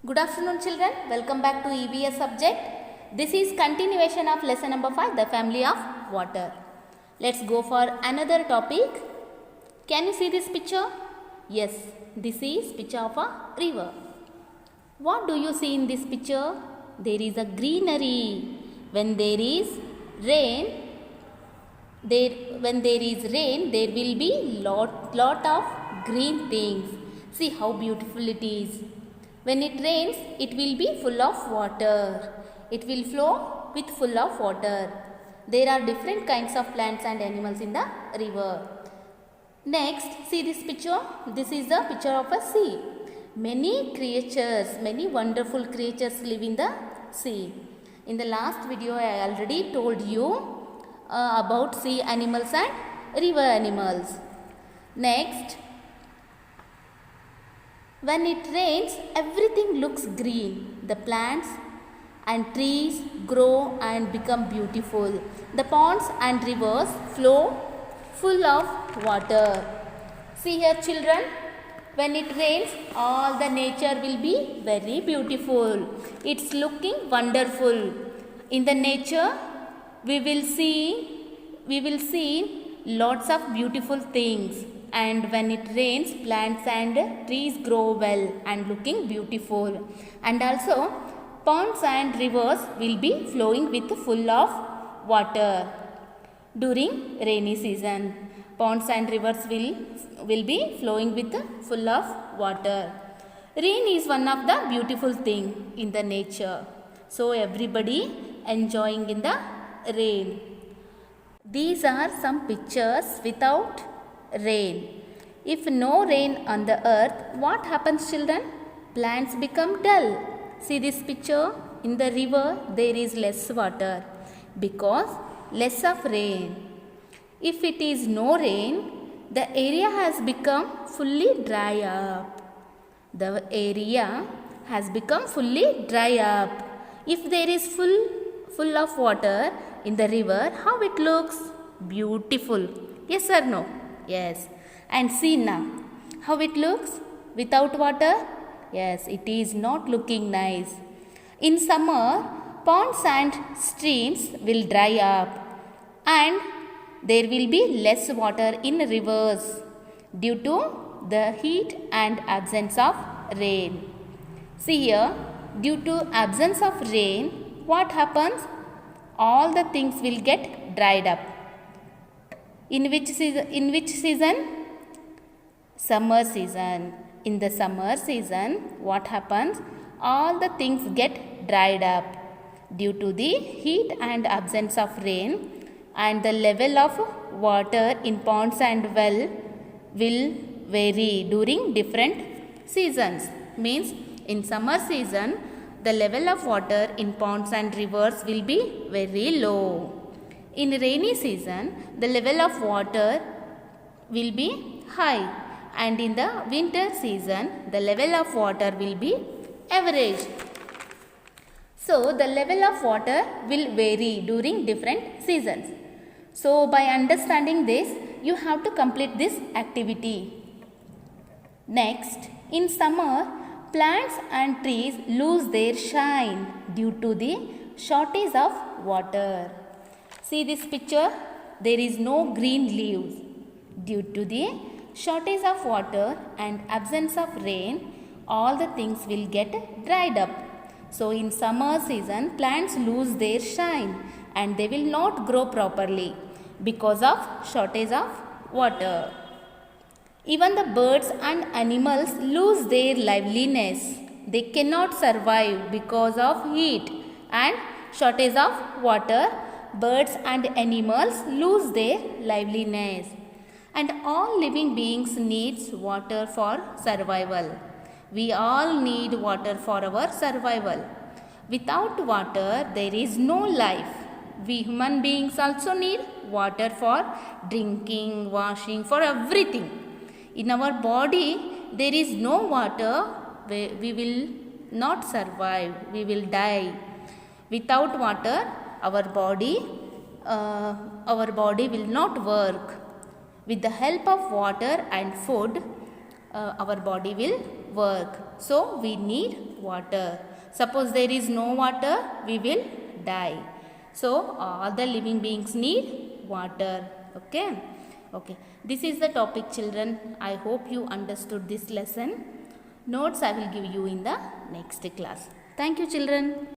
Good afternoon children, welcome back to EVS subject. This is continuation of lesson number 5, the family of water. Let's go for another topic. Can you see this picture? Yes, this is picture of a river. What do you see in this picture? There is a greenery. When there is rain, there will be lot of green things. See how beautiful it is. When it rains, it will be full of water. It will flow with full of water. There are different kinds of plants and animals in the river. Next, see this picture. This is the picture of a sea. Many creatures, many wonderful creatures live in the sea. In the last video, I already told you about sea animals and river animals. Next, when it rains, everything looks green. The plants and trees grow and become beautiful. The ponds and rivers flow full of water. See here children, when it rains, all the nature will be very beautiful. It's looking wonderful. In the nature, we will see lots of beautiful things. And when it rains, plants and trees grow well and looking beautiful. And also, ponds and rivers will be flowing with full of water during rainy season. Ponds and rivers will be flowing with full of water. Rain is one of the beautiful thing in the nature. So everybody enjoying in the rain. These are some pictures without rain. If no rain on the earth, what happens children? Plants become dull. See this picture? In the river there is less water because less of rain. If it is no rain, the area has become fully dry up. The area has become fully dry up. If there is full of water in the river, how it looks? Beautiful. Yes or no? Yes. And see now, how it looks without water? Yes, it is not looking nice. In summer, ponds and streams will dry up and there will be less water in rivers due to the heat and absence of rain. See here, due to absence of rain, what happens? All the things will get dried up. In which season? Summer season. In the summer season, what happens? All the things get dried up due to the heat and absence of rain, and the level of water in ponds and well will vary during different seasons. Means in summer season, the level of water in ponds and rivers will be very low. In rainy season, the level of water will be high, and in the winter season, the level of water will be average. So, the level of water will vary during different seasons. So, by understanding this, you have to complete this activity. Next, in summer, plants and trees lose their shine due to the shortage of water. See this picture? There is no green leaves. Due to the shortage of water and absence of rain, all the things will get dried up. So in summer season, plants lose their shine and they will not grow properly because of shortage of water. Even the birds and animals lose their liveliness. They cannot survive because of heat and shortage of water. Birds and animals lose their liveliness. And all living beings needs water for survival. We all need water for our survival. Without water, there is no life. We human beings also need water for drinking, washing, for everything. In our body, there is no water, we will not survive, we will die. Without water, our body will not work. With the help of water and food, our body will work. So, we need water. Suppose there is no water, we will die. So all the living beings need water. Okay. Okay. This is the topic, children. I hope you understood this lesson. Notes I will give you in the next class. Thank you, children.